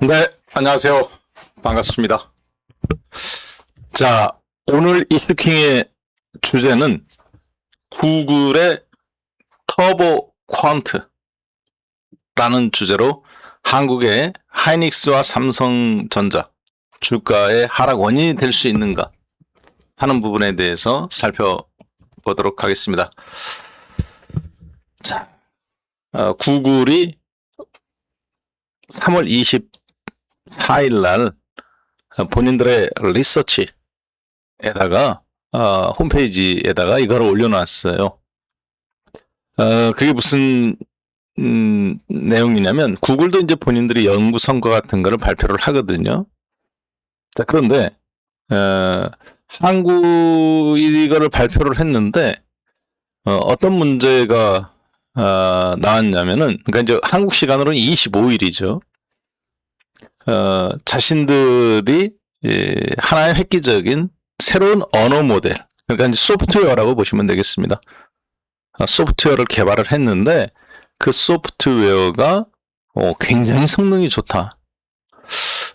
네, 안녕하세요. 반갑습니다. 자, 오늘 이슈킹의 주제는 구글의 터보 퀀트라는 주제로 한국의 하이닉스와 삼성전자 주가의 하락 원인이 될 수 있는가 하는 부분에 대해서 살펴보도록 하겠습니다. 자, 구글이 3월 24일 날 본인들의 리서치에다가 홈페이지에다가 이걸 올려놨어요. 그게 무슨 내용이냐면 구글도 이제 본인들이 연구 성과 같은 거를 발표를 하거든요. 자, 그런데 한국이 이거를 발표를 했는데 어떤 문제가 나왔냐면은 그러니까 이제 한국 시간으로는 25일이죠. 자신들이 하나의 획기적인 새로운 언어 모델, 그러니까 이제 소프트웨어라고 보시면 되겠습니다. 소프트웨어를 개발을 했는데 그 소프트웨어가 굉장히 성능이 좋다.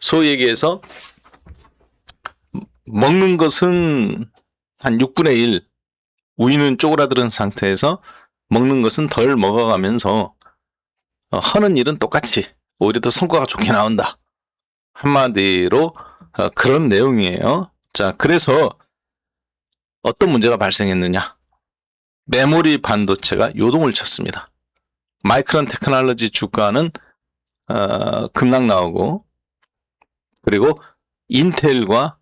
소위 얘기해서 먹는 것은 한 6분의 1, 우유는 쪼그라드는 상태에서 먹는 것은 덜 먹어가면서 하는 일은 똑같이 오히려 더 성과가 좋게 나온다. 한마디로 그런 내용이에요. 자, 그래서 어떤 문제가 발생했느냐? 메모리 반도체가 요동을 쳤습니다. 마이크론 테크놀로지 주가는 급락 나오고, 그리고 인텔과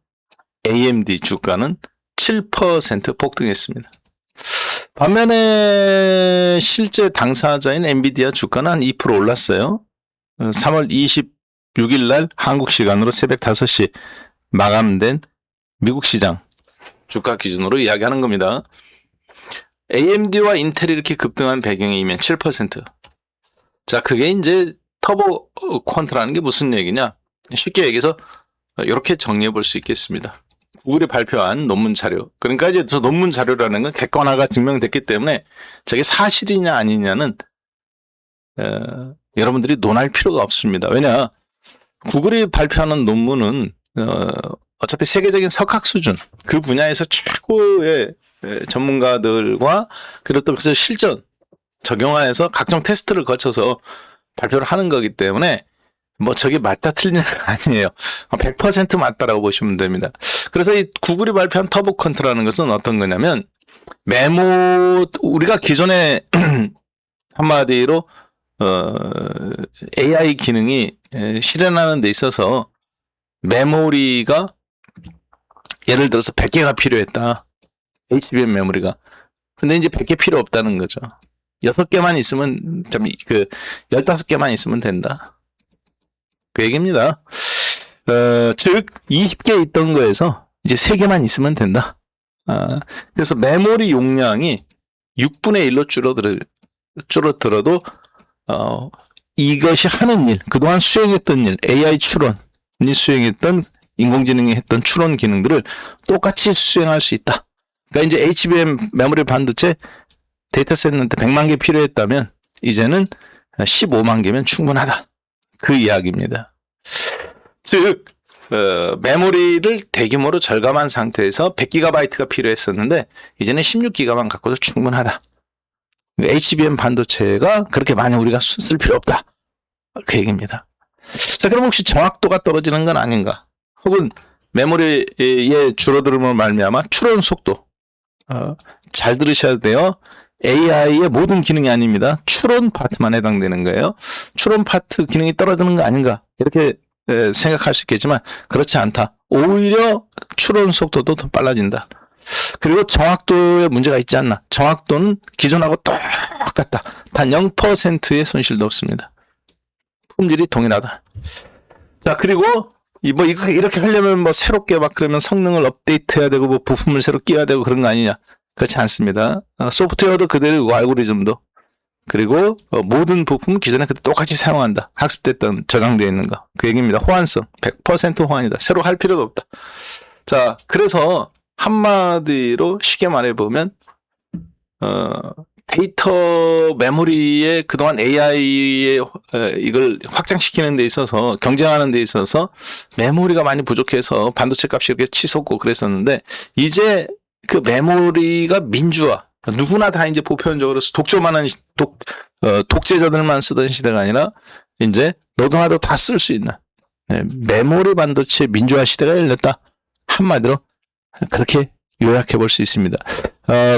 AMD 주가는 7% 폭등했습니다. 반면에 실제 당사자인 엔비디아 주가는 한 2% 올랐어요. 3월 26일 날 한국 시간으로 새벽 5시 마감된 미국 시장 주가 기준으로 이야기하는 겁니다. AMD와 인텔이 이렇게 급등한 배경이면 7%. 자, 그게 이제 터보 퀀트라는 게 무슨 얘기냐? 쉽게 얘기해서 이렇게 정리해 볼 수 있겠습니다. 구글이 발표한 논문 자료. 그러니까 이제 저 논문 자료라는 건 객관화가 증명됐기 때문에 저게 사실이냐 아니냐는 여러분들이 논할 필요가 없습니다. 왜냐? 구글이 발표하는 논문은 어차피 세계적인 석학 수준, 그 분야에서 최고의 전문가들과 그리고 또 그래서 실전 적용하여서 각종 테스트를 거쳐서 발표를 하는 거기 때문에 뭐 저게 맞다 틀리는 거 아니에요. 100% 맞다라고 보시면 됩니다. 그래서 이 구글이 발표한 터보 퀀트라는 것은 어떤 거냐면 우리가 기존에 한마디로 AI 기능이 실현하는 데 있어서 메모리가 예를 들어서 100개가 필요했다. HBM 메모리가. 근데 이제 100개 필요 없다는 거죠. 6개만 있으면, 15개만 있으면 된다. 그 얘기입니다. 즉, 20개 있던 거에서 이제 3개만 있으면 된다. 그래서 메모리 용량이 6분의 1로 줄어들어도, 이것이 하는 일, 그동안 수행했던 일, AI 추론이 수행했던 인공지능이 했던 추론 기능들을 똑같이 수행할 수 있다. 그러니까 이제 HBM 메모리 반도체 데이터셋한테 100만 개 필요했다면 이제는 15만 개면 충분하다. 그 이야기입니다. 즉 메모리를 대규모로 절감한 상태에서 100GB가 필요했었는데 이제는 16GB만 갖고도 충분하다. HBM 반도체가 그렇게 많이 우리가 쓸 필요 없다. 그 얘기입니다. 자, 그럼 혹시 정확도가 떨어지는 건 아닌가? 혹은 메모리의 줄어들음으로 말미암아 추론 속도. 잘 들으셔야 돼요. AI의 모든 기능이 아닙니다. 추론 파트만 해당되는 거예요. 추론 파트 기능이 떨어지는 거 아닌가? 이렇게 생각할 수 있겠지만 그렇지 않다. 오히려 추론 속도도 더 빨라진다. 그리고 정확도에 문제가 있지 않나? 정확도는 기존하고 똑같다. 단 0%의 손실도 없습니다. 품질이 동일하다. 자, 그리고 이렇게 하려면 새롭게 막 그러면 성능을 업데이트해야 되고 부품을 새로 끼워야 되고 그런 거 아니냐? 그렇지 않습니다. 소프트웨어도 그대로고 알고리즘도. 그리고 모든 부품 기존에 똑같이 사용한다. 학습됐던 저장되어 있는 거. 그 얘기입니다. 호환성. 100% 호환이다. 새로 할 필요도 없다. 자, 그래서 한마디로 쉽게 말해보면 데이터 메모리에 그동안 AI에 이걸 확장시키는 데 있어서 경쟁하는 데 있어서 메모리가 많이 부족해서 반도체 값이 이렇게 치솟고 그랬었는데 이제 그 메모리가 민주화 누구나 다 이제 보편적으로 독점하는 독재자들만 쓰던 시대가 아니라 이제 너도 나도 다 쓸 수 있는 메모리 반도체 민주화 시대가 열렸다. 한마디로 그렇게 요약해 볼 수 있습니다.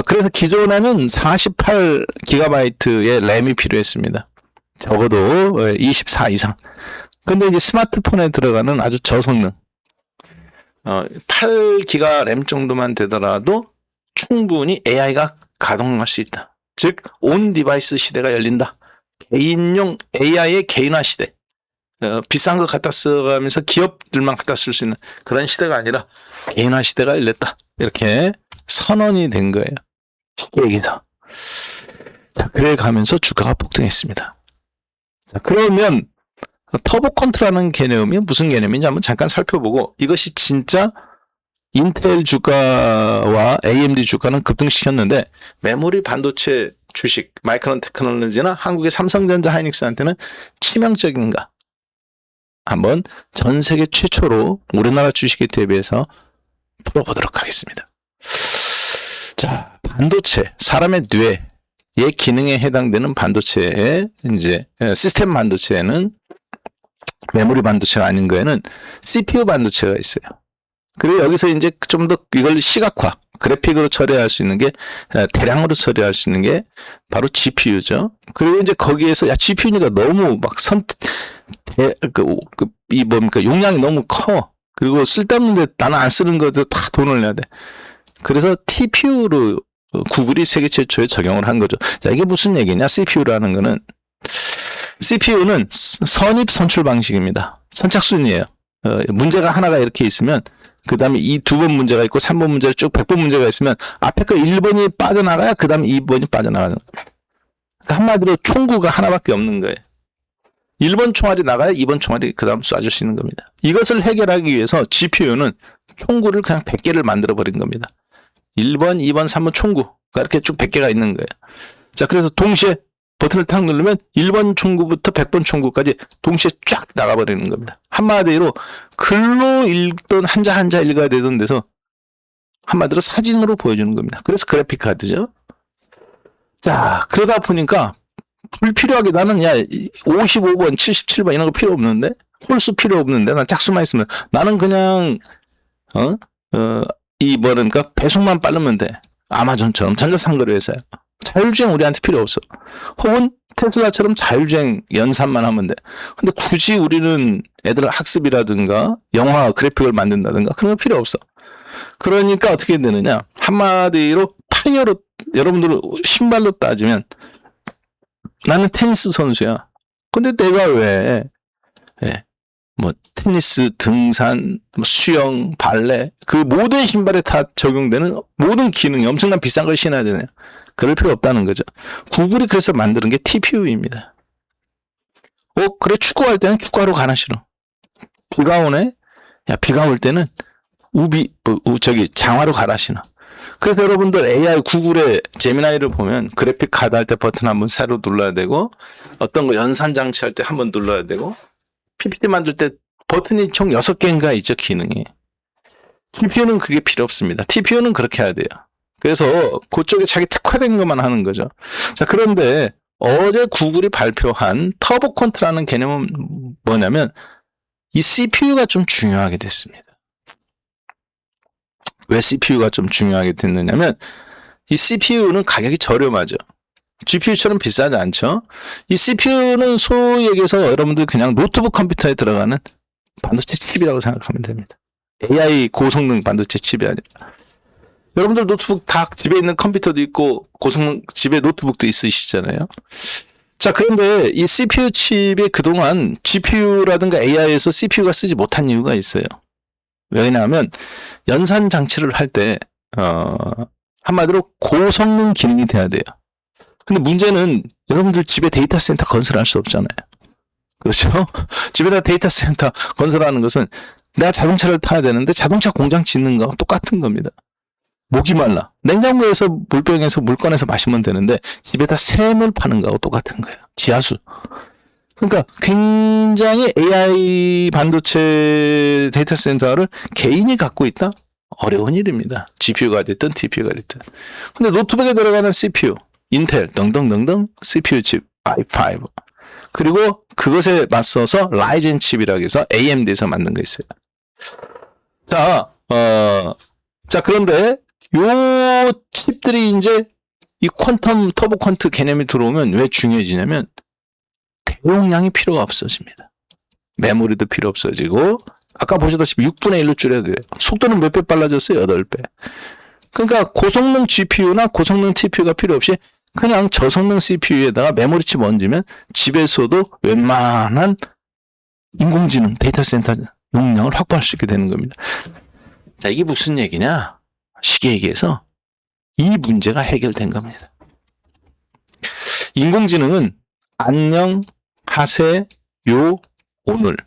그래서 기존에는 48GB의 램이 필요했습니다. 적어도 24 이상. 근데 이제 스마트폰에 들어가는 아주 저성능 8GB 램 정도만 되더라도 충분히 AI가 가동할 수 있다. 즉, 온 디바이스 시대가 열린다. 개인용 AI의 개인화 시대. 비싼 거 갖다 써가면서 기업들만 갖다 쓸 수 있는 그런 시대가 아니라 개인화 시대가 열렸다. 이렇게 선언이 된 거예요. 쉽게 얘기해서. 자, 그래 가면서 주가가 폭등했습니다. 자, 그러면 터보 컨트라는 개념이 무슨 개념인지 한번 잠깐 살펴보고 이것이 진짜 인텔 주가와 AMD 주가는 급등시켰는데 메모리 반도체 주식 마이크론 테크놀로지나 한국의 삼성전자 하이닉스한테는 치명적인가? 한번 전 세계 최초로 우리나라 주식에 대비해서 풀어보도록 하겠습니다. 자, 반도체, 사람의 뇌의 기능에 해당되는 반도체의 이제 시스템 반도체에는 메모리 반도체가 아닌 거에는 CPU 반도체가 있어요. 그리고 여기서 이제 좀 더 이걸 시각화, 그래픽으로 처리할 수 있는 게 대량으로 처리할 수 있는 게 바로 GPU죠. 그리고 이제 거기에서 GPU니까 너무 막 용량이 너무 커. 그리고 쓸데없는데 나는 안 쓰는 것도 다 돈을 내야 돼. 그래서 TPU로 구글이 세계 최초에 적용을 한 거죠. 자, 이게 무슨 얘기냐? CPU라는 거는 CPU는 선입 선출 방식입니다. 선착순이에요. 문제가 하나가 이렇게 있으면 그 다음에 이 2번 문제가 있고 3번 문제가 쭉 100번 문제가 있으면 앞에 거 1번이 빠져나가야 그 다음에 2번이 빠져나가는 거예요. 그러니까 한마디로 총구가 하나밖에 없는 거예요. 1번 총알이 나가야 2번 총알이 그 다음 쏴줄 수 있는 겁니다. 이것을 해결하기 위해서 GPU는 총구를 그냥 100개를 만들어버린 겁니다. 1번, 2번, 3번 총구가 이렇게 쭉 100개가 있는 거예요. 자, 그래서 동시에 버튼을 탁 누르면 1번 총구부터 100번 총구까지 동시에 쫙 나가버리는 겁니다. 한마디로 글로 읽던 한자 한자 읽어야 되던 데서 한마디로 사진으로 보여주는 겁니다. 그래서 그래픽 카드죠. 자, 그러다 보니까 불필요하게 나는 55번, 77번 이런 거 필요 없는데 홀수 필요 없는데 난 짝수만 있으면 나는 그냥 그러니까 배송만 빠르면 돼. 아마존처럼 전자상거래 회사야. 자율주행 우리한테 필요 없어. 혹은 테슬라처럼 자율주행 연산만 하면 돼. 근데 굳이 우리는 애들 학습이라든가 영화 그래픽을 만든다든가 그런 거 필요 없어. 그러니까 어떻게 되느냐? 한마디로 타이어로 여러분들 신발로 따지면 나는 테니스 선수야. 근데 내가 왜 테니스, 등산, 수영, 발레 그 모든 신발에 다 적용되는 모든 기능이 엄청난 비싼 걸 신어야 되네요. 그럴 필요 없다는 거죠. 구글이 그래서 만드는 게 TPU입니다. 그래 축구할 때는 축구하러 가나 싫어. 비가 오네? 야, 비가 올 때는 장화로 가라 신어. 그래서 여러분들 AI 구글의 제미나이를 보면 그래픽 카드 할 때 버튼 한번 새로 눌러야 되고 어떤 거 연산 장치 할 때 한번 눌러야 되고 PPT 만들 때 버튼이 총 6개인가 있죠, 기능이. TPU는 그게 필요 없습니다. TPU는 그렇게 해야 돼요. 그래서 그쪽에 자기 특화된 것만 하는 거죠. 자, 그런데 어제 구글이 발표한 터보 컨트라는 개념은 뭐냐면 이 CPU가 좀 중요하게 됐습니다. 왜 CPU가 좀 중요하게 됐느냐면 이 CPU는 가격이 저렴하죠. GPU처럼 비싸지 않죠. 이 CPU는 소위 얘기해서 여러분들 그냥 노트북 컴퓨터에 들어가는 반도체 칩이라고 생각하면 됩니다. AI 고성능 반도체 칩이 아니라. 여러분들 노트북 다 집에 있는 컴퓨터도 있고 고성능 집에 노트북도 있으시잖아요. 자, 그런데 이 CPU 칩이 그동안 GPU라든가 AI에서 CPU가 쓰지 못한 이유가 있어요. 왜냐하면 연산 장치를 할 때 한마디로 고성능 기능이 돼야 돼요. 근데 문제는 여러분들 집에 데이터 센터 건설할 수 없잖아요. 그렇죠? 집에다 데이터 센터 건설하는 것은 내가 자동차를 타야 되는데 자동차 공장 짓는 거하고 똑같은 겁니다. 목이 말라. 냉장고에서 물병에서 물 꺼내서 마시면 되는데 집에다 샘을 파는 거하고 똑같은 거예요. 지하수. 그러니까 굉장히 AI 반도체 데이터 센터를 개인이 갖고 있다? 어려운 일입니다. GPU가 됐든 TPU가 됐든. 근데 노트북에 들어가는 CPU, 인텔 등등등등 CPU 칩 i5 그리고 그것에 맞서서 라이젠 칩이라고 해서 AMD에서 만든 거 있어요. 자 그런데 요 칩들이 이제 이 퀀텀 터보 퀀트 개념이 들어오면 왜 중요해지냐면 대용량이 필요가 없어집니다. 메모리도 필요 없어지고 아까 보시다시피 6분의 1로 줄여야 돼요. 속도는 몇 배 빨라졌어요? 8배. 그러니까 고성능 GPU나 고성능 TPU가 필요 없이 그냥 저성능 CPU에다가 메모리칩 얹으면 집에서도 웬만한 인공지능 데이터 센터 용량을 확보할 수 있게 되는 겁니다. 자, 이게 무슨 얘기냐? 쉽게 얘기해서 이 문제가 해결된 겁니다. 인공지능은 안녕, 하세, 요, 오늘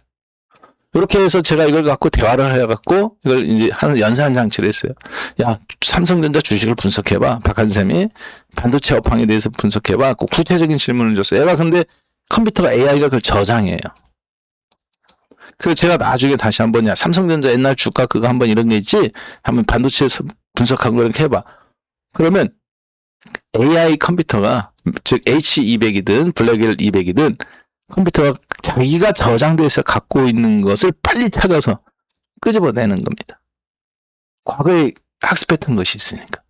이렇게 해서 제가 이걸 갖고 대화를 해갖고 이걸 이제 하는 연산 장치를 했어요. 야, 삼성전자 주식을 분석해봐. 박한샘이 반도체 업황에 대해서 분석해봐. 구체적인 질문을 줬어요. 얘가 근데 컴퓨터가 AI가 그걸 저장해요. 그래서 제가 나중에 다시 한번 야 삼성전자 옛날 주가 그거 한번 이런 게 있지? 한번 반도체에서 분석한 거 이렇게 해봐. 그러면 AI 컴퓨터가 즉 H200이든 블랙엘 200이든 컴퓨터가 자기가 저장돼서 갖고 있는 것을 빨리 찾아서 끄집어내는 겁니다. 과거에 학습했던 것이 있으니까.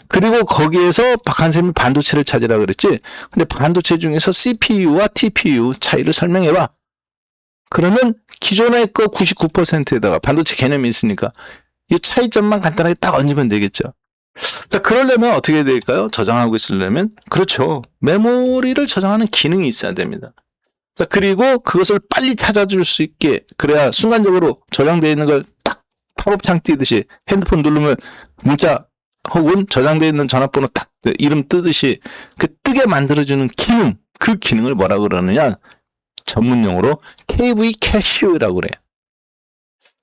그리고 거기에서 박한샘이 반도체를 찾으라 그랬지. 근데 반도체 중에서 CPU와 TPU 차이를 설명해봐. 그러면 기존의 거 99%에다가 반도체 개념이 있으니까 이 차이점만 간단하게 딱 얹으면 되겠죠. 자, 그러려면 어떻게 될까요? 저장하고 있으려면 그렇죠. 메모리를 저장하는 기능이 있어야 됩니다. 자, 그리고 그것을 빨리 찾아줄 수 있게 그래야 순간적으로 저장되어 있는 걸 딱 팝업창 띄듯이 핸드폰 누르면 문자 혹은 저장되어 있는 전화번호 딱 이름 뜨듯이 그 뜨게 만들어주는 기능, 그 기능을 뭐라고 그러느냐? 전문용어로 KV 캐시라고 그래요.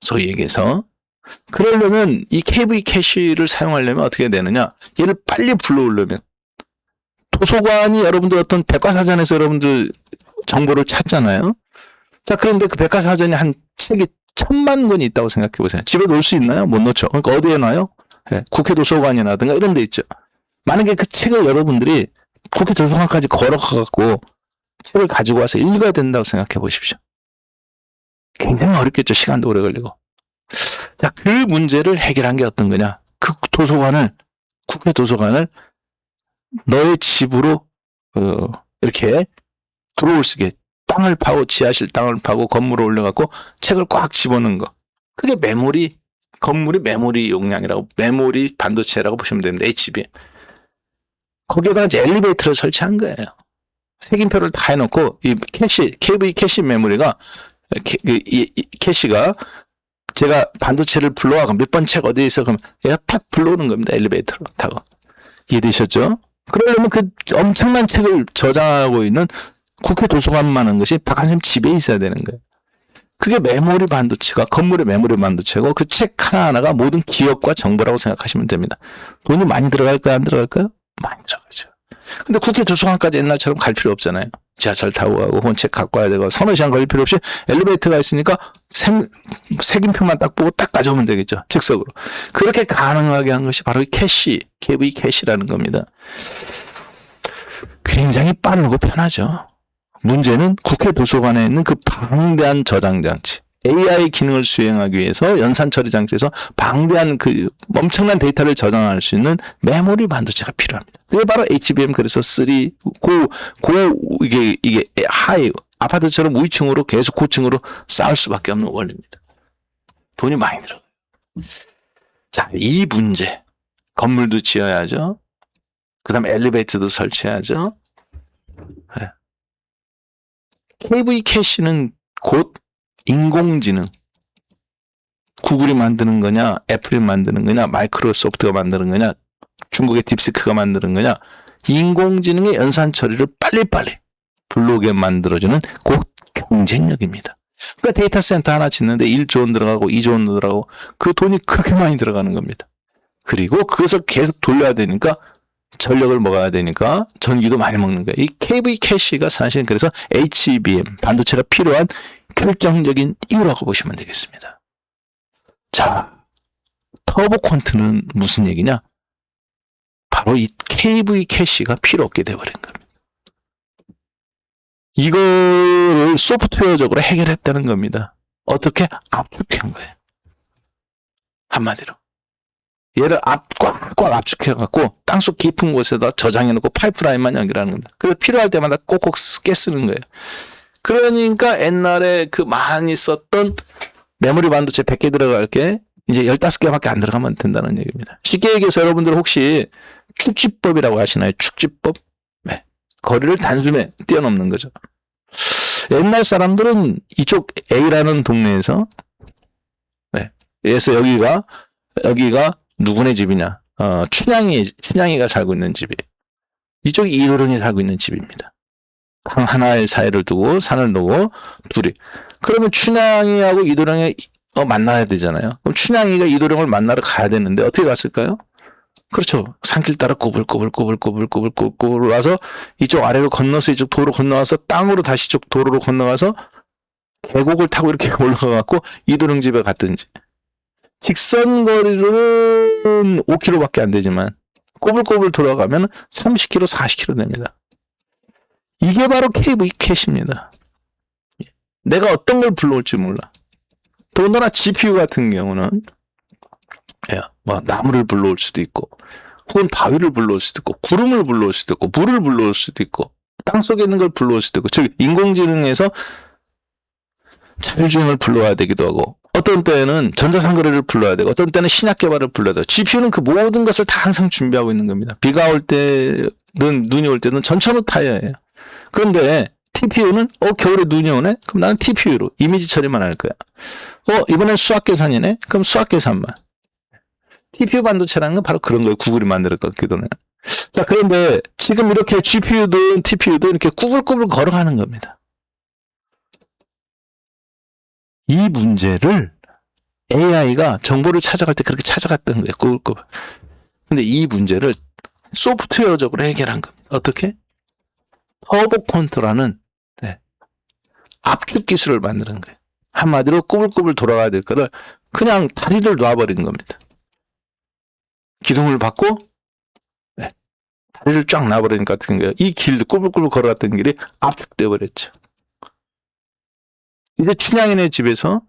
소위 얘기해서 그러려면 이 KV 캐시를 사용하려면 어떻게 되느냐? 얘를 빨리 불러오려면 도서관이 여러분들 어떤 백과사전에서 여러분들 정보를 찾잖아요. 자, 그런데 그 백과사전에 한 책이 1000만 권이 있다고 생각해 보세요. 집에 놓을 수 있나요? 못 놓죠. 그러니까 어디에 놔요? 네, 국회 도서관이라든가 이런 데 있죠. 만약에 그 책을 여러분들이 국회 도서관까지 걸어가갖고 책을 가지고 와서 읽어야 된다고 생각해 보십시오. 굉장히 어렵겠죠. 시간도 오래 걸리고. 자, 그 문제를 해결한 게 어떤 거냐? 그 도서관을, 국회 도서관을 너의 집으로, 이렇게 들어올 수 있게 땅을 파고, 지하실 땅을 파고, 건물을 올려갖고 책을 꽉 집어넣은 거. 그게 메모리, 건물이 메모리 용량이라고, 메모리 반도체라고 보시면 됩니다. HBM. 거기에다가 이제 엘리베이터를 설치한 거예요. 색인표를 다 해놓고, 이 캐시, KV 캐시 메모리가, 캐시가 제가 반도체를 불러와서 몇 번 책 어디에 있어? 그럼 얘가 탁 불러오는 겁니다. 엘리베이터로 타고. 이해되셨죠? 그러려면 그 엄청난 책을 저장하고 있는 국회 도서관만한 것이 박한샘 집에 있어야 되는 거예요. 그게 메모리 반도체가 건물의 메모리 반도체고 그 책 하나하나가 모든 기억과 정보라고 생각하시면 됩니다. 돈이 많이 들어갈까요? 안 들어갈까요? 많이 들어가죠. 근데 국회 도서관까지 옛날처럼 갈 필요 없잖아요. 지하철 타고 가고 혹은 책 갖고 와야 되고 서너 시간 걸릴 필요 없이 엘리베이터가 있으니까 색인표만 딱 보고 딱 가져오면 되겠죠. 즉석으로. 그렇게 가능하게 한 것이 바로 캐시, KV 캐시라는 겁니다. 굉장히 빠르고 편하죠. 문제는 국회 도서관에 있는 그 방대한 저장 장치. AI 기능을 수행하기 위해서 연산 처리 장치에서 방대한 그 엄청난 데이터를 저장할 수 있는 메모리 반도체가 필요합니다. 그게 바로 HBM 그래서 3, 이게 하이, 아파트처럼 위층으로 계속 고층으로 쌓을 수밖에 없는 원리입니다. 돈이 많이 들어가요. 자, 이 문제. 건물도 지어야죠. 그 다음에 엘리베이터도 설치해야죠. 네. KV 캐시는 곧 인공지능. 구글이 만드는 거냐, 애플이 만드는 거냐, 마이크로소프트가 만드는 거냐, 중국의 딥시크가 만드는 거냐, 인공지능의 연산 처리를 빨리빨리 불러오게 만들어주는 곧 경쟁력입니다. 그러니까 데이터 센터 하나 짓는데 1조 원 들어가고 2조 원 들어가고 그 돈이 그렇게 많이 들어가는 겁니다. 그리고 그것을 계속 돌려야 되니까 전력을 먹어야 되니까 전기도 많이 먹는 거예요. 이 KV 캐시가 사실 그래서 HBM 반도체가 필요한 결정적인 이유라고 보시면 되겠습니다. 자, 터보 퀀트는 무슨 얘기냐? 바로 이 KV 캐시가 필요 없게 되어버린 겁니다. 이거를 소프트웨어적으로 해결했다는 겁니다. 어떻게? 압축한 거예요. 한마디로. 얘를 꽉 압축해갖고 땅속 깊은 곳에다 저장해놓고 파이프라인만 연결하는 겁니다. 그래서 필요할 때마다 꼭꼭 깨 쓰는 거예요. 그러니까 옛날에 그 많이 썼던 메모리 반도체 100개 들어갈 게 이제 15개밖에 안 들어가면 된다는 얘기입니다. 쉽게 얘기해서 여러분들 혹시 축지법이라고 하시나요? 축지법? 네. 거리를 단숨에 뛰어넘는 거죠. 옛날 사람들은 이쪽 A라는 동네에서 네. 그래서 여기가 누구네 집이냐? 춘향이가 살고 있는 집이. 이쪽이 이도령이 살고 있는 집입니다. 강 하나의 사이를 두고 산을 두고 둘이. 그러면 춘향이하고 이도령이 만나야 되잖아요. 그럼 춘향이가 이도령을 만나러 가야 되는데 어떻게 갔을까요? 그렇죠. 산길 따라 꼬불꼬불 와서 이쪽 아래로 건너서 이쪽 도로 건너와서 땅으로 다시 이쪽 도로로 건너가서 계곡을 타고 이렇게 올라가갖고 이도령 집에 갔든지. 직선 거리로는 5km밖에 안 되지만 꼬불꼬불 돌아가면 30km, 40km 됩니다. 이게 바로 KV 캐시입니다. 내가 어떤 걸 불러올지 몰라. 더군다나 GPU 같은 경우는 뭐 나무를 불러올 수도 있고 혹은 바위를 불러올 수도 있고 구름을 불러올 수도 있고 물을 불러올 수도 있고 땅속에 있는 걸 불러올 수도 있고 즉 인공지능에서 자율주행을 불러와야 되기도 하고 어떤 때는 전자상거래를 불러야 되고 어떤 때는 신약 개발을 불러야 되고 GPU는 그 모든 것을 다 항상 준비하고 있는 겁니다. 비가 올 때는 눈이 올 때는 전천후 타이어예요. 그런데 TPU는 겨울에 눈이 오네? 그럼 나는 TPU로 이미지 처리만 할 거야. 이번엔 수학 계산이네? 그럼 수학 계산만. TPU 반도체라는 건 바로 그런 거예요. 구글이 만들었기도 해요. 자, 그런데 지금 이렇게 GPU든 TPU든 이렇게 꾸불꾸불 걸어가는 겁니다. 이 문제를 AI가 정보를 찾아갈 때 그렇게 찾아갔던 거예요. 꾸불꾸불. 근데 이 문제를 소프트웨어적으로 해결한 겁니다. 어떻게? 터보 퀀트라는 압축 기술을 만드는 거예요. 한마디로 꾸불꾸불 돌아가야 될 거를 그냥 다리를 놔버리는 겁니다. 기둥을 받고 다리를 쫙 놔버리니까 같은 거예요. 이 길, 꾸불꾸불 걸어갔던 길이 압축돼 버렸죠. 이제 춘향이네 집에서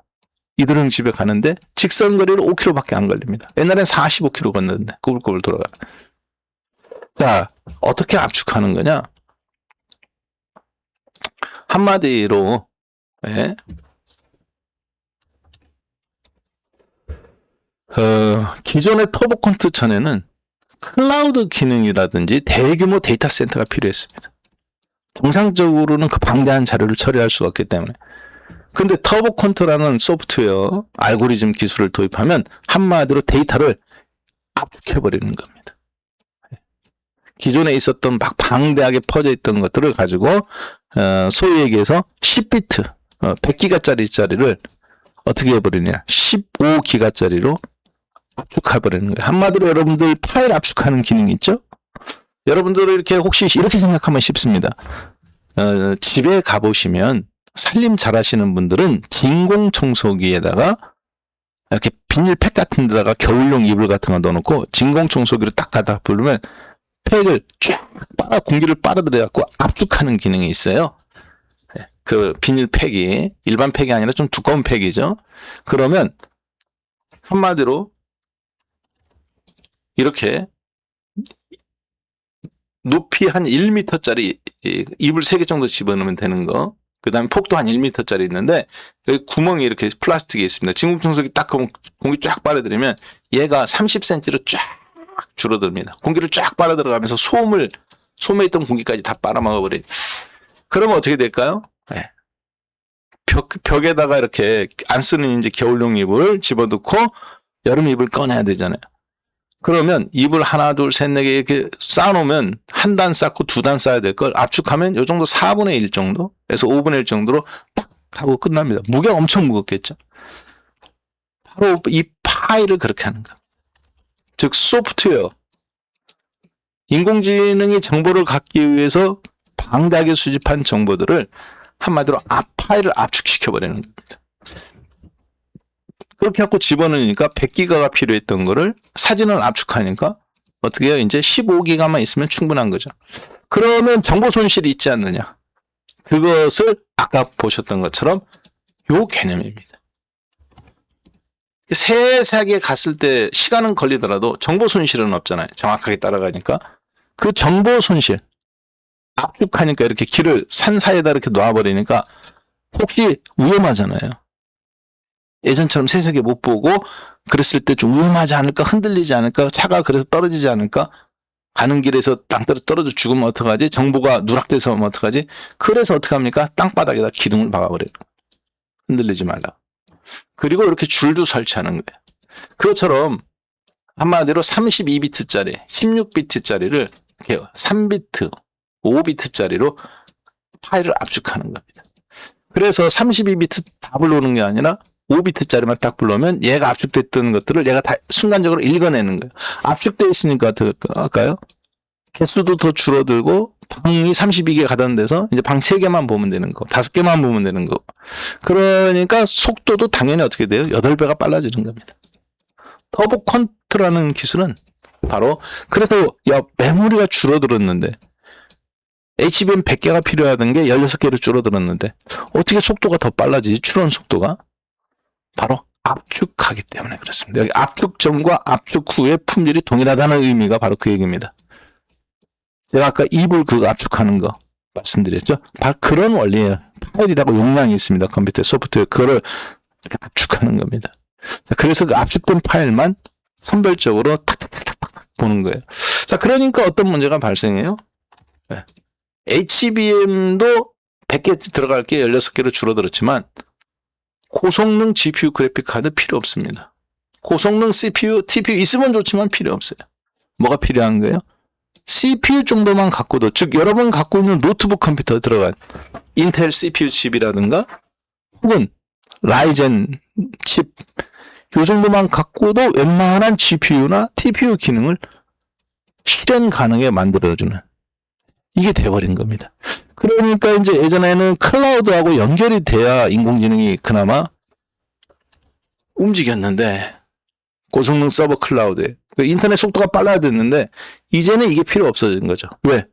이도령 집에 가는데 직선 거리로 5km밖에 안 걸립니다. 옛날엔 45km 걷는데 꾸불꾸불 돌아가. 자, 어떻게 압축하는 거냐? 한마디로 기존의 터보 퀀트 전에는 클라우드 기능이라든지 대규모 데이터 센터가 필요했습니다. 정상적으로는 그 방대한 자료를 처리할 수가 없기 때문에. 근데 터보 퀀트라는 소프트웨어 알고리즘 기술을 도입하면 한마디로 데이터를 압축해버리는 겁니다. 기존에 있었던 막 방대하게 퍼져 있던 것들을 가지고 소위 얘기해서 10비트 100기가짜리를 어떻게 해버리냐 15기가짜리로 압축해버리는 거예요. 한마디로 여러분들 파일 압축하는 기능이 있죠? 여러분들 이렇게 혹시 이렇게 생각하면 쉽습니다. 집에 가보시면 살림 잘하시는 분들은 진공 청소기에다가 이렇게 비닐팩 같은 데다가 겨울용 이불 같은 거 넣어놓고 진공 청소기로 딱 가다 부르면 팩을 쫙 공기를 빨아들여갖고 압축하는 기능이 있어요. 그 비닐팩이 일반 팩이 아니라 좀 두꺼운 팩이죠. 그러면 한마디로 이렇게 높이 한 1m짜리 이불 3개 정도 집어넣으면 되는 거. 그 다음에 폭도 한 1m짜리 있는데 여기 구멍이 이렇게 플라스틱이 있습니다. 진공청소기 딱 공기 쫙 빨아들이면 얘가 30cm로 쫙 줄어듭니다. 공기를 쫙 빨아들어가면서 솜에 있던 공기까지 다 빨아먹어버리. 그러면 어떻게 될까요? 벽에다가 이렇게 안 쓰는 이제 겨울용 이불을 집어넣고 여름 이불 꺼내야 되잖아요. 그러면 이불 하나, 둘, 셋, 네 개 이렇게 쌓아놓으면 한 단 쌓고 2단 쌓아야 될 걸 압축하면 요 정도 4분의 1 정도에서 5분의 1 정도로 딱 하고 끝납니다. 무게가 엄청 무겁겠죠. 바로 이 파일을 그렇게 하는 겁니다. 즉 소프트웨어. 인공지능이 정보를 갖기 위해서 방대하게 수집한 정보들을 한마디로 파일을 압축시켜버리는 겁니다. 그렇게 하고 집어넣으니까 100기가가 필요했던 거를 사진을 압축하니까 어떻게 해요? 이제 15기가만 있으면 충분한 거죠. 그러면 정보 손실이 있지 않느냐? 그것을 아까 보셨던 것처럼 요 개념입니다. 세세하게 갔을 때 시간은 걸리더라도 정보 손실은 없잖아요. 정확하게 따라가니까. 그 정보 손실, 압축하니까 이렇게 길을 산 사이에다 이렇게 놔버리니까 혹시 위험하잖아요. 예전처럼 세세하게 못 보고 그랬을 때 좀 위험하지 않을까, 흔들리지 않을까, 차가 그래서 떨어지지 않을까, 가는 길에서 땅따라 떨어져 죽으면 어떡하지, 정보가 누락돼서 하면 어떡하지. 그래서 어떻게 합니까? 땅바닥에다 기둥을 박아버려요. 흔들리지 말라. 그리고 이렇게 줄도 설치하는 거예요. 그것처럼 한마디로 32비트짜리, 16비트짜리를 3비트, 5비트짜리로 파일을 압축하는 겁니다. 그래서 32비트 다 불러오는 게 아니라 5비트짜리만 딱 불러오면 얘가 압축됐던 것들을 얘가 다 순간적으로 읽어내는 거예요. 압축되어 있으니까 어떻게 할까요? 개수도 더 줄어들고 방이 32개 가던 데서 이제 방 3개만 보면 되는 거, 5개만 보면 되는 거. 그러니까 속도도 당연히 어떻게 돼요? 8배가 빨라지는 겁니다. 터보 퀀트라는 기술은 바로 그래서 메모리가 줄어들었는데 HBM 100개가 필요하던 게 16개로 줄어들었는데 어떻게 속도가 더 빨라지지? 추론 속도가 바로 압축하기 때문에 그렇습니다. 여기 압축 전과 압축 후의 품질이 동일하다는 의미가 바로 그 얘기입니다. 제가 아까 이불 그거 압축하는 거 말씀드렸죠? 바로 그런 원리예요. 파일이라고 용량이 있습니다. 컴퓨터 소프트웨어 그거를 압축하는 겁니다. 자, 그래서 그 압축된 파일만 선별적으로 탁탁탁탁 보는 거예요. 자, 그러니까 어떤 문제가 발생해요? 네. HBM도 100개 들어갈 게 16개로 줄어들었지만 고성능 GPU 그래픽 카드 필요 없습니다. 고성능 CPU, TPU 있으면 좋지만 필요 없어요. 뭐가 필요한 거예요? CPU 정도만 갖고도, 즉 여러분 갖고 있는 노트북 컴퓨터 들어간 인텔 CPU 칩이라든가 혹은 라이젠 칩 요 정도만 갖고도 웬만한 GPU나 TPU 기능을 실현 가능하게 만들어주는 이게 돼버린 겁니다. 그러니까 이제 예전에는 클라우드하고 연결이 돼야 인공지능이 그나마 움직였는데 고성능 서버 클라우드에 인터넷 속도가 빨라야 됐는데 이제는 이게 필요 없어진 거죠. 왜?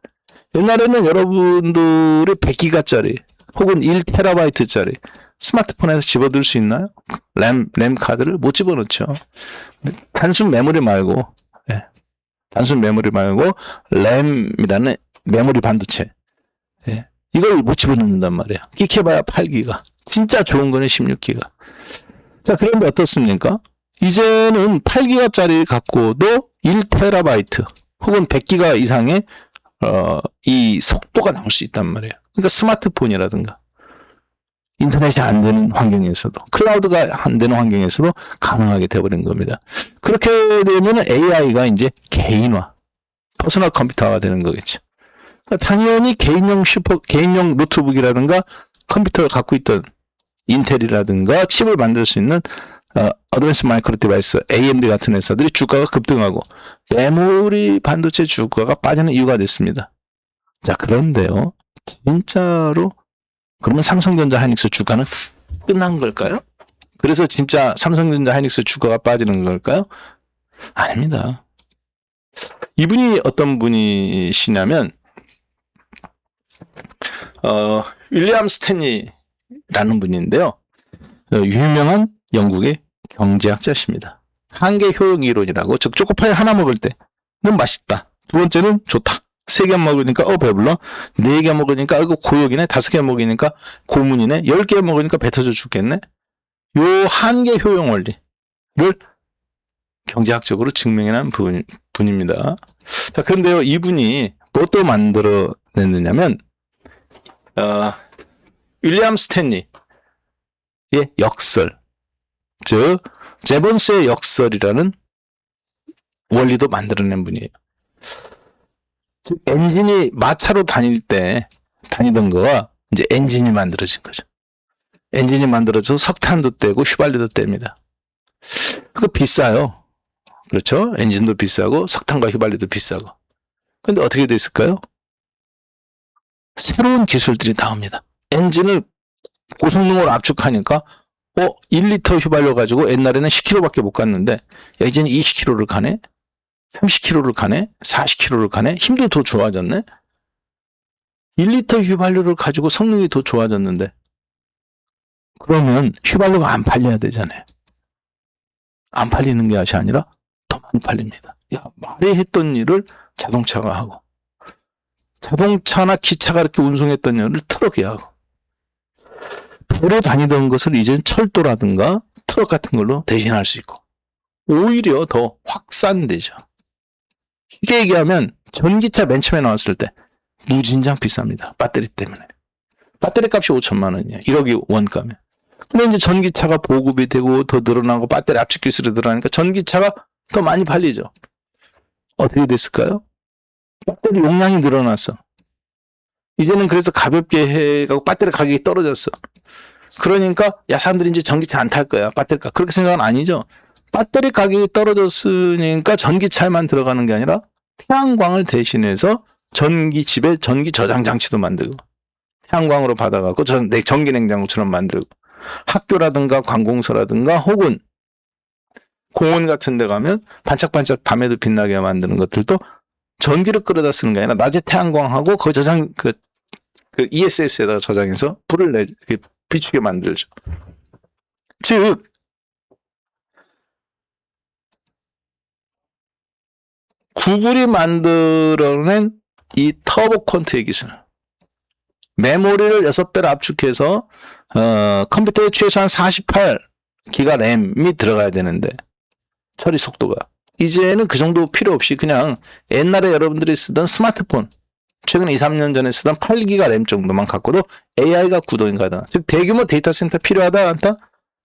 옛날에는 여러분들이 100기가짜리 혹은 1테라바이트짜리 스마트폰에서 집어들 수 있나요? 램 카드를 못 집어넣죠. 단순 메모리 말고 단순 메모리 말고 램이라는 메모리 반도체 이걸 못 집어넣는단 말이에요. 끼켜봐야 8기가. 진짜 좋은 거는 16기가. 자, 그런데 어떻습니까? 이제는 8기가짜리 갖고도 1테라바이트 혹은 100기가 이상의 이 속도가 나올 수 있단 말이에요. 그러니까 스마트폰이라든가 인터넷이 안 되는 환경에서도 클라우드가 안 되는 환경에서도 가능하게 되어버린 겁니다. 그렇게 되면 AI가 이제 개인화, 퍼스널 컴퓨터가 되는 거겠죠. 그러니까 당연히 개인용 노트북이라든가 컴퓨터를 갖고 있던 인텔이라든가 칩을 만들 수 있는 어드밴스 마이크로 디바이스, AMD 같은 회사들이 주가가 급등하고 메모리 반도체 주가가 빠지는 이유가 됐습니다. 자, 그런데요. 진짜로 그러면 삼성전자 하이닉스 주가는 끝난 걸까요? 그래서 진짜 삼성전자 하이닉스 주가가 빠지는 걸까요? 아닙니다. 이분이 어떤 분이시냐면 윌리엄 스탠리라는 분인데요. 유명한 영국의 경제학자십니다. 한계 효용 이론이라고, 즉 초코파이 하나 먹을 때는 맛있다. 두 번째는 좋다. 3개 먹으니까 배불러. 4개 먹으니까 이거 고역이네. 5개 먹으니까 고문이네. 10개 먹으니까 배 터져 죽겠네. 요 한계 효용 원리를 경제학적으로 증명해낸 분입니다. 자, 그런데요, 이분이 뭐 또 만들어냈느냐면 윌리엄 스탠리의 역설, 즉 제본스의 역설이라는 원리도 만들어낸 분이에요. 즉 엔진이 마차로 다니던 거가 이제 엔진이 만들어진 거죠. 엔진이 만들어져서 석탄도 떼고 휘발유도 뗍니다. 그거 비싸요. 그렇죠? 엔진도 비싸고 석탄과 휘발유도 비싸고. 근데 어떻게 됐을까요? 새로운 기술들이 나옵니다. 엔진을 고성능으로 압축하니까 1리터 휘발유 가지고 옛날에는 10km밖에 못 갔는데 야, 이제는 20km를 가네? 30km를 가네? 40km를 가네? 힘도 더 좋아졌네? 1리터 휘발유를 가지고 성능이 더 좋아졌는데 그러면 휘발유가 안 팔려야 되잖아요. 안 팔리는 것이 아니라 더 많이 팔립니다. 야, 말이 했던 일을 자동차가 하고 자동차나 기차가 이렇게 운송했던 일을 트럭이 하고 배로 다니던 것을 이제는 철도라든가 트럭 같은 걸로 대신할 수 있고 오히려 더 확산되죠. 쉽게 얘기하면 전기차 맨 처음에 나왔을 때 무진장 비쌉니다. 배터리 때문에. 배터리 값이 5천만 원이에요. 1억이 원가면. 근데 이제 전기차가 보급이 되고 더 늘어나고 배터리 압축 기술이 늘어나니까 전기차가 더 많이 팔리죠. 어떻게 됐을까요? 배터리 용량이 늘어났어. 이제는 그래서 가볍게 해가고 배터리 가격이 떨어졌어. 그러니까 야 사람들이 이제 전기차 안 탈 거야. 배터리 값. 그렇게 생각은 아니죠. 배터리 가격이 떨어졌으니까 전기차에만 들어가는 게 아니라 태양광을 대신해서 집에 전기 저장 장치도 만들고 태양광으로 받아갖고 전기 냉장고처럼 만들고 학교라든가 관공서라든가 혹은 공원 같은 데 가면 반짝반짝 밤에도 빛나게 만드는 것들도 전기를 끌어다 쓰는 게 아니라 낮에 태양광하고 그 저장 그 ESS에다가 저장해서 불을 비추게 만들죠. 즉 구글이 만들어낸 이 터보 퀀트의 기술, 메모리를 6배로 압축해서 컴퓨터에 최소한 48기가 램이 들어가야 되는데 처리 속도가 이제는 그 정도 필요 없이 그냥 옛날에 여러분들이 쓰던 스마트폰 최근 2, 3년 전에 쓰던 8기가 램 정도만 갖고도 AI가 구동이 가능하다. 즉 대규모 데이터 센터 필요하다 않다?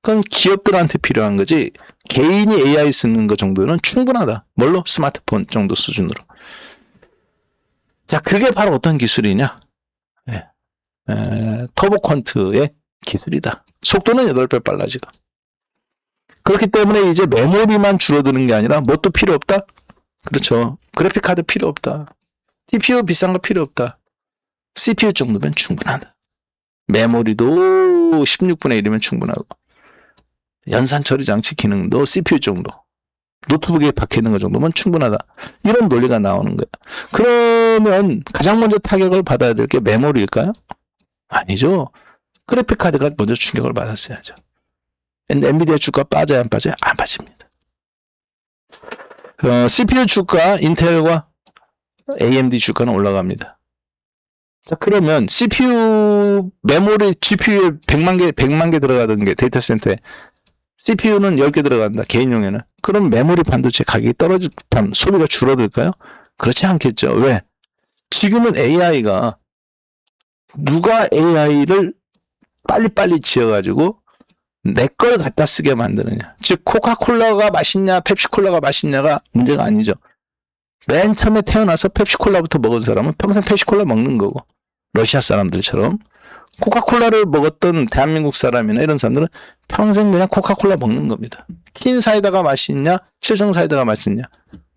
그건 기업들한테 필요한 거지 개인이 AI 쓰는 거 정도는 충분하다. 뭘로? 스마트폰 정도 수준으로. 자, 그게 바로 어떤 기술이냐? 터보 퀀트의 기술이다. 속도는 8배 빨라지고. 그렇기 때문에 이제 메모리만 줄어드는 게 아니라 뭣도 필요 없다? 그렇죠. 그래픽 카드 필요 없다. TPU 비싼 거 필요 없다. CPU 정도면 충분하다. 메모리도 16분의 1이면 충분하고. 연산 처리 장치 기능도 CPU 정도. 노트북에 박혀있는 것 정도면 충분하다. 이런 논리가 나오는 거야. 그러면 가장 먼저 타격을 받아야 될 게 메모리일까요? 아니죠. 그래픽 카드가 먼저 충격을 받았어야죠. 엔비디아 주가 빠져야 안 빠져요? 안 빠집니다. CPU 주가 인텔과 AMD 주가는 올라갑니다. 자, 그러면 CPU 메모리 GPU에 100만 개 들어가던 게 데이터 센터에 CPU는 10개 들어간다. 개인용에는. 그럼 메모리 반도체 가격이 떨어지면 소비가 줄어들까요? 그렇지 않겠죠. 왜? 지금은 AI가 누가 AI를 빨리빨리 지어가지고 내 걸 갖다 쓰게 만드느냐. 즉 코카콜라가 맛있냐 펩시콜라가 맛있냐가 문제가 아니죠. 맨 처음에 태어나서 펩시콜라부터 먹은 사람은 평생 펩시콜라 먹는 거고 러시아 사람들처럼 코카콜라를 먹었던 대한민국 사람이나 이런 사람들은 평생 그냥 코카콜라 먹는 겁니다. 킨 사이다가 맛있냐 칠성 사이다가 맛있냐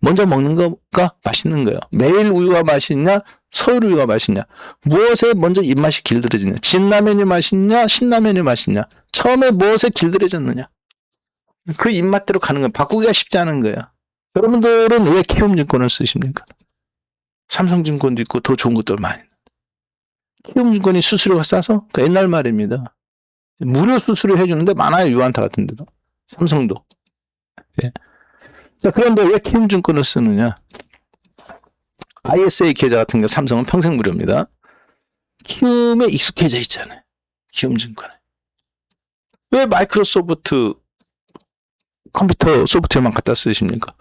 먼저 먹는 거가 맛있는 거예요. 매일 우유가 맛있냐 서울 우유가 맛있냐 무엇에 먼저 입맛이 길들여지냐 진라면이 맛있냐 신라면이 맛있냐 처음에 무엇에 길들여졌느냐 그 입맛대로 가는 거예요. 바꾸기가 쉽지 않은 거예요. 여러분들은 왜 키움증권을 쓰십니까? 삼성증권도 있고 더 좋은 것도 많이. 키움증권이 수수료가 싸서? 그 옛날 말입니다. 무료 수수료 해주는데 많아요. 유한타 같은 데도. 삼성도. 예. 자, 그런데 왜 키움증권을 쓰느냐? ISA 계좌 같은 게 삼성은 평생 무료입니다. 키움에 익숙해져 있잖아요. 키움증권에. 왜 마이크로소프트 컴퓨터 소프트웨어만 갖다 쓰십니까?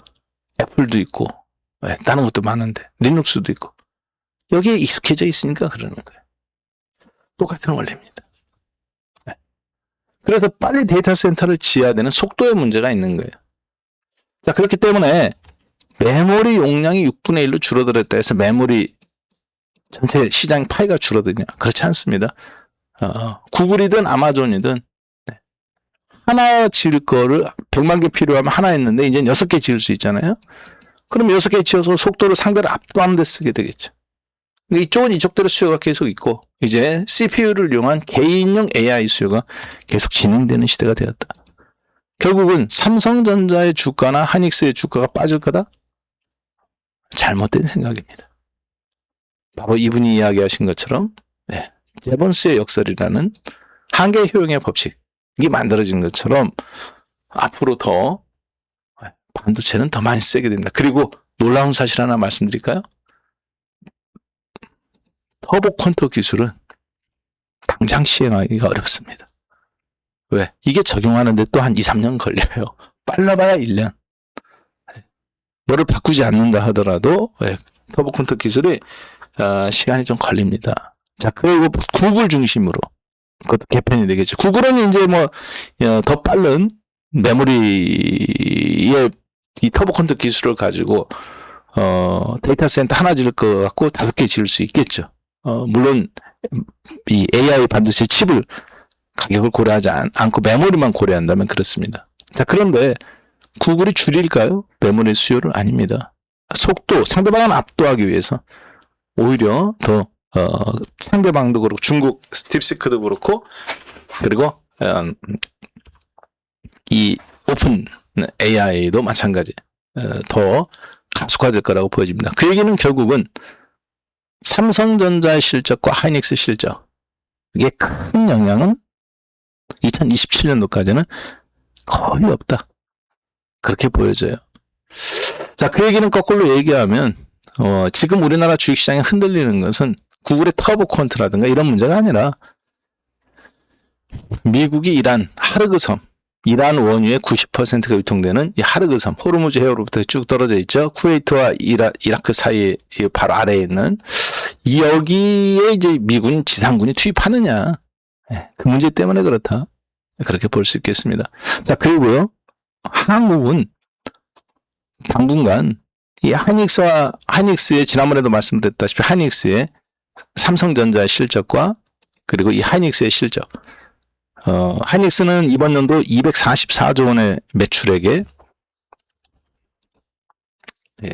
애플도 있고, 네, 다른 것도 많은데, 리눅스도 있고. 여기에 익숙해져 있으니까 그러는 거예요. 똑같은 원리입니다. 네. 그래서 빨리 데이터 센터를 지어야 되는 속도의 문제가 있는 거예요. 자, 그렇기 때문에 메모리 용량이 6분의 1로 줄어들었다 해서 메모리 전체 시장 파이가 줄어드냐? 그렇지 않습니다. 구글이든 아마존이든 네. 하나 지을 거를 100만 개 필요하면 하나 했는데 이제 6개 지을 수 있잖아요. 그럼 6개 지어서 속도를 상대를 압도하는 데 쓰게 되겠죠. 이쪽은 이쪽대로 수요가 계속 있고 이제 CPU를 이용한 개인용 AI 수요가 계속 진행되는 시대가 되었다. 결국은 삼성전자의 주가나 하닉스의 주가가 빠질 거다? 잘못된 생각입니다. 바로 이분이 이야기하신 것처럼 제본스의 역설이라는 한계 효용의 법칙이 만들어진 것처럼 앞으로 더 반도체는 더 많이 쓰게 된다. 그리고 놀라운 사실 하나 말씀드릴까요? 터보 퀀터 기술은 당장 시행하기가 어렵습니다. 왜? 이게 적용하는데 또 한 2, 3년 걸려요. 빨라봐야 1년. 뭐를 바꾸지 않는다 하더라도 터보 퀀터 기술이 시간이 좀 걸립니다. 자, 그리고 구글 중심으로 그것도 개편이 되겠죠. 구글은 이제 더 빠른 메모리의 이 터보 퀀터 기술을 가지고 데이터 센터 하나 지을 것 같고 5개 지을 수 있겠죠. 물론 이 AI 반도체 칩을 가격을 고려하지 않고 메모리만 고려한다면 그렇습니다. 자, 그런데 구글이 줄일까요? 메모리 수요를? 아닙니다. 속도, 상대방을 압도하기 위해서 오히려 더 상대방도 그렇고 중국 딥시크도 그렇고 그리고 이 오픈 AI도 마찬가지 더 가속화될 거라고 보여집니다. 그 얘기는 결국은 삼성전자의 실적과 하이닉스 실적 이게 큰 영향은 2027년도까지는 거의 없다. 그렇게 보여져요. 자, 그 얘기는 거꾸로 얘기하면 지금 우리나라 주식시장이 흔들리는 것은 구글의 터보 퀀트라든가 이런 문제가 아니라 미국이 이란 하르그섬 이란 원유의 90%가 유통되는 이 하르그섬 호르무즈 해협으로부터 쭉 떨어져 있죠. 쿠웨이트와 이라크 사이에 바로 아래에 있는 여기에 이제 미군 지상군이 투입하느냐 그 문제 때문에 그렇다. 그렇게 볼 수 있겠습니다. 자, 그리고요. 한국은 당분간 이 하이닉스의 지난번에도 말씀드렸다시피 하이닉스의 삼성전자의 실적과 그리고 이 하이닉스의 실적 하이닉스는 이번 연도 244조 원의 매출액에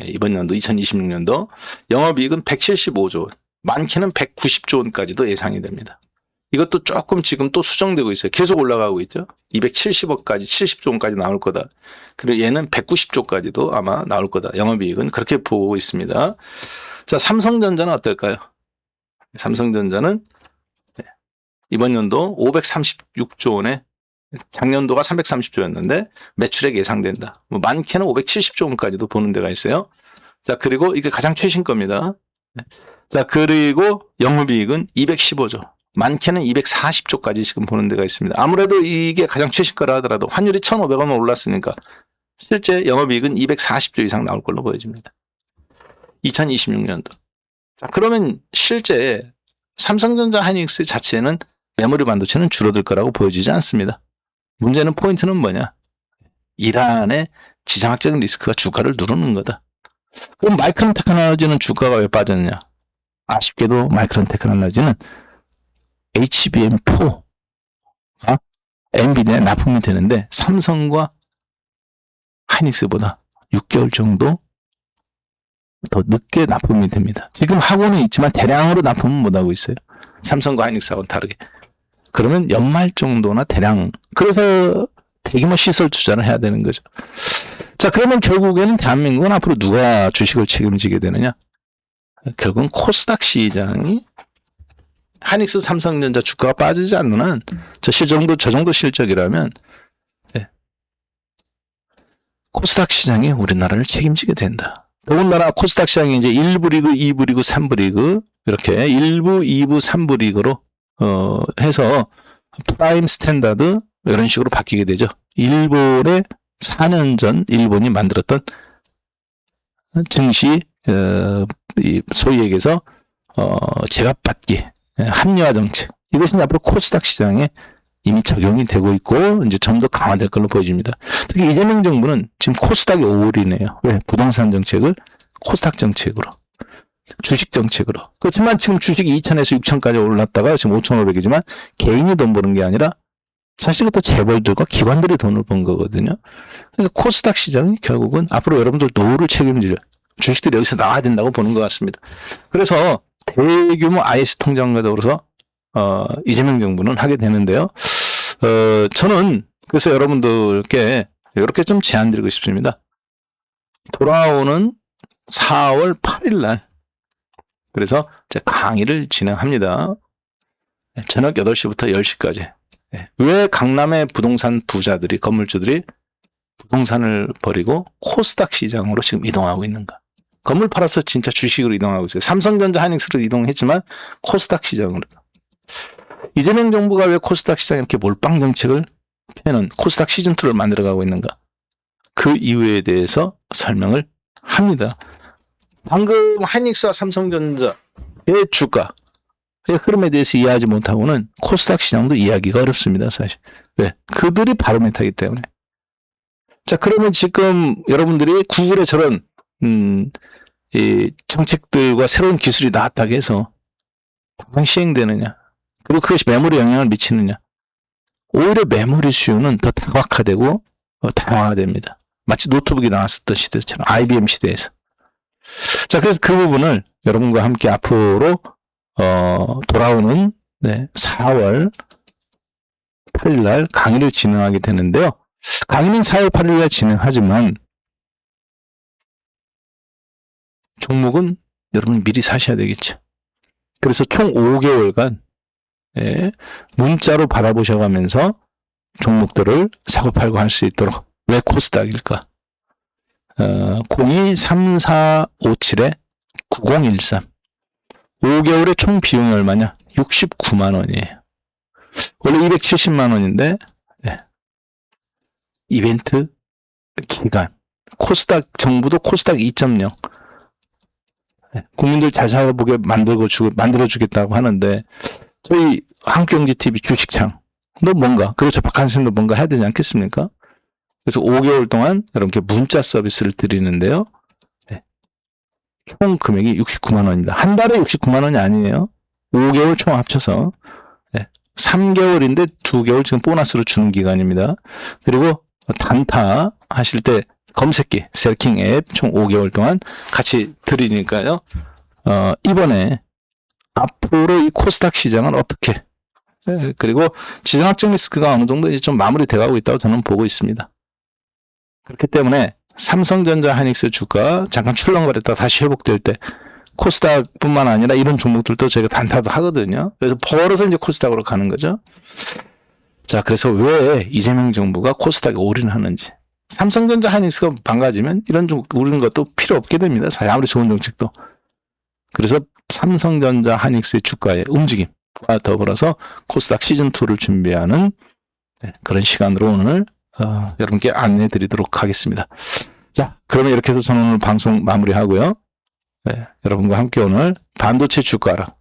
이번 연도 2026년도 영업이익은 175조 원, 많게는 190조 원까지도 예상이 됩니다. 이것도 조금 지금 또 수정되고 있어요. 계속 올라가고 있죠. 270억까지 70조 원까지 나올 거다. 그리고 얘는 190조까지도 아마 나올 거다. 영업이익은 그렇게 보고 있습니다. 자, 삼성전자는 어떨까요? 삼성전자는 이번 연도 536조 원에 작년도가 330조였는데 매출액 예상된다. 많게는 570조 원까지도 보는 데가 있어요. 자, 그리고 이게 가장 최신 겁니다. 자, 그리고 영업이익은 215조. 많게는 240조까지 지금 보는 데가 있습니다. 아무래도 이게 가장 최신 거라 하더라도 환율이 1,500원 올랐으니까 실제 영업이익은 240조 이상 나올 걸로 보여집니다. 2026년도. 자, 그러면 실제 삼성전자 하이닉스 자체는 메모리 반도체는 줄어들 거라고 보여지지 않습니다. 문제는 포인트는 뭐냐? 이란의 지정학적인 리스크가 주가를 누르는 거다. 그럼 마이크론 테크놀로지는 주가가 왜 빠졌냐? 아쉽게도 마이크론 테크놀로지는 HBM4가 엔비디아에 납품이 되는데 삼성과 하이닉스보다 6개월 정도 더 늦게 납품이 됩니다. 지금 하고는 있지만 대량으로 납품은 못하고 있어요. 삼성과 하이닉스하고는 다르게. 그러면 연말 정도나 대량, 그래서 대규모 시설 투자를 해야 되는 거죠. 자, 그러면 결국에는 대한민국은 앞으로 누가 주식을 책임지게 되느냐? 결국은 코스닥 시장이 하이닉스 삼성전자 주가가 빠지지 않는 한 저 정도 실적이라면 코스닥 시장이 우리나라를 책임지게 된다. 더군다나 코스닥 시장이 이제 1부 리그, 2부 리그, 3부 리그 이렇게 1부, 2부, 3부 리그로 해서 프라임 스탠다드 이런 식으로 바뀌게 되죠. 일본의 4년 전 일본이 만들었던 증시 소위 얘기해서 제값받기 합리화 정책 이것은 앞으로 코스닥 시장에 이미 적용이 되고 있고 이제 좀 더 강화될 걸로 보여집니다. 특히 이재명 정부는 지금 코스닥에 올인해요. 왜? 부동산 정책을 코스닥 정책으로 주식 정책으로. 그렇지만 지금 주식이 2,000에서 6,000까지 올랐다가 지금 5,500이지만 개인이 돈 버는 게 아니라 사실 그것도 재벌들과 기관들이 돈을 번 거거든요. 그러니까 코스닥 시장이 결국은 앞으로 여러분들 노후를 책임질 주식들이 여기서 나와야 된다고 보는 것 같습니다. 그래서 대규모 IS 통장과 더불어서 이재명 정부는 하게 되는데요. 저는 그래서 여러분들께 이렇게 좀 제안 드리고 싶습니다. 돌아오는 4월 8일 날 그래서 강의를 진행합니다. 저녁 8시부터 10시까지. 왜 강남의 부동산 부자들이, 건물주들이 부동산을 버리고 코스닥 시장으로 지금 이동하고 있는가? 건물 팔아서 진짜 주식으로 이동하고 있어요. 삼성전자, 하이닉스로 이동했지만 코스닥 시장으로. 이재명 정부가 왜 코스닥 시장에 이렇게 몰빵 정책을 펴는 코스닥 시즌2를 만들어가고 있는가? 그 이유에 대해서 설명을 합니다. 방금 하이닉스와 삼성전자의 주가의 흐름에 대해서 이해하지 못하고는 코스닥 시장도 이해하기가 어렵습니다, 사실. 왜? 그들이 바로메타이기 때문에. 자, 그러면 지금 여러분들이 구글의 저런 이 정책들과 새로운 기술이 나왔다고 해서 당장 시행되느냐? 그리고 그것이 매물에 영향을 미치느냐? 오히려 매물 이슈는 더 다각화되고 다양화됩니다. 마치 노트북이 나왔었던 시대처럼 IBM 시대에서. 자, 그래서 그 부분을 여러분과 함께 앞으로 돌아오는 4월 8일 날 강의를 진행하게 되는데요. 강의는 4월 8일 날 진행하지만 종목은 여러분 미리 사셔야 되겠죠. 그래서 총 5개월간 문자로 받아보셔가면서 종목들을 사고 팔고 할 수 있도록. 왜 코스닥일까? 02-3457-9013 5개월의 총 비용이 얼마냐? 69만 원이에요. 원래 270만 원인데 이벤트 기간 코스닥 정부도 코스닥 2.0 국민들 잘 살아보게 만들어주겠다고 하는데 저희 한국경제TV 주식창도 뭔가 그리고 저 박한생도 뭔가 해야 되지 않겠습니까? 그래서 5개월 동안 여러분께 문자 서비스를 드리는데요. 총 금액이 69만 원입니다. 한 달에 69만 원이 아니에요. 5개월 총 합쳐서 3개월인데 2개월 지금 보너스로 주는 기간입니다. 그리고 단타 하실 때 검색기, 셀킹 앱 총 5개월 동안 같이 드리니까요. 이번에 앞으로 이 코스닥 시장은 어떻게 그리고 지정학적 리스크가 어느 정도 이제 좀 마무리돼가고 있다고 저는 보고 있습니다. 그렇기 때문에 삼성전자, 하이닉스 주가 잠깐 출렁거렸다 다시 회복될 때 코스닥뿐만 아니라 이런 종목들도 저희가 단타도 하거든요. 그래서 벌어서 이제 코스닥으로 가는 거죠. 자, 그래서 왜 이재명 정부가 코스닥에 올인하는지. 삼성전자, 하이닉스가 망가지면 이런 종목 오르는 것도 필요 없게 됩니다. 사실 아무리 좋은 정책도. 그래서 삼성전자, 하이닉스의 주가의 움직임과 더불어서 코스닥 시즌2를 준비하는 그런 시간으로 오늘 여러분께 안내해 드리도록 하겠습니다. 자, 그러면 이렇게 해서 저는 오늘 방송 마무리하고요. 여러분과 함께 오늘 반도체 주가라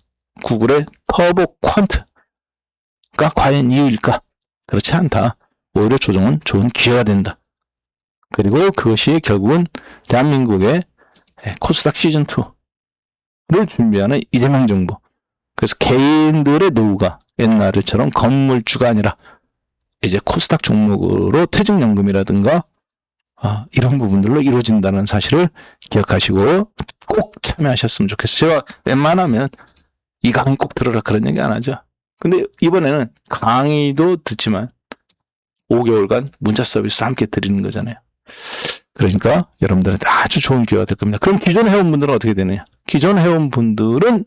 구글의 터보 퀀트가 과연 이유일까? 그렇지 않다. 오히려 조정은 좋은 기회가 된다. 그리고 그것이 결국은 대한민국의 코스닥 시즌2를 준비하는 이재명 정부. 그래서 개인들의 노후가 옛날처럼 건물주가 아니라 이제 코스닥 종목으로 퇴직연금이라든가 이런 부분들로 이루어진다는 사실을 기억하시고 꼭 참여하셨으면 좋겠어요. 제가 웬만하면 이 강의 꼭 들어라 그런 얘기 안 하죠. 근데 이번에는 강의도 듣지만 5개월간 문자 서비스를 함께 드리는 거잖아요. 그러니까 여러분들한테 아주 좋은 기회가 될 겁니다. 그럼 기존 회원분들은 어떻게 되느냐? 기존 회원분들은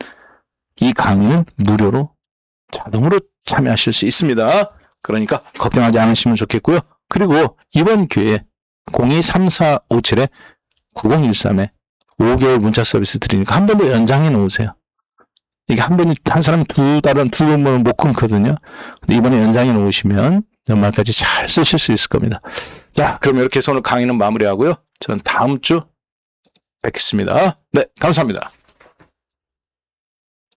이 강의는 무료로 자동으로 참여하실 수 있습니다. 그러니까 걱정하지 않으시면 좋겠고요. 그리고 이번 기회에 02-3457-9013에 5개월 문자 서비스 드리니까 한 번 더 연장해 놓으세요. 이게 한 사람이 두 번은 못 끊거든요. 근데 이번에 연장해 놓으시면 연말까지 잘 쓰실 수 있을 겁니다. 자, 그럼 이렇게 해서 오늘 강의는 마무리하고요. 저는 다음 주 뵙겠습니다. 네, 감사합니다.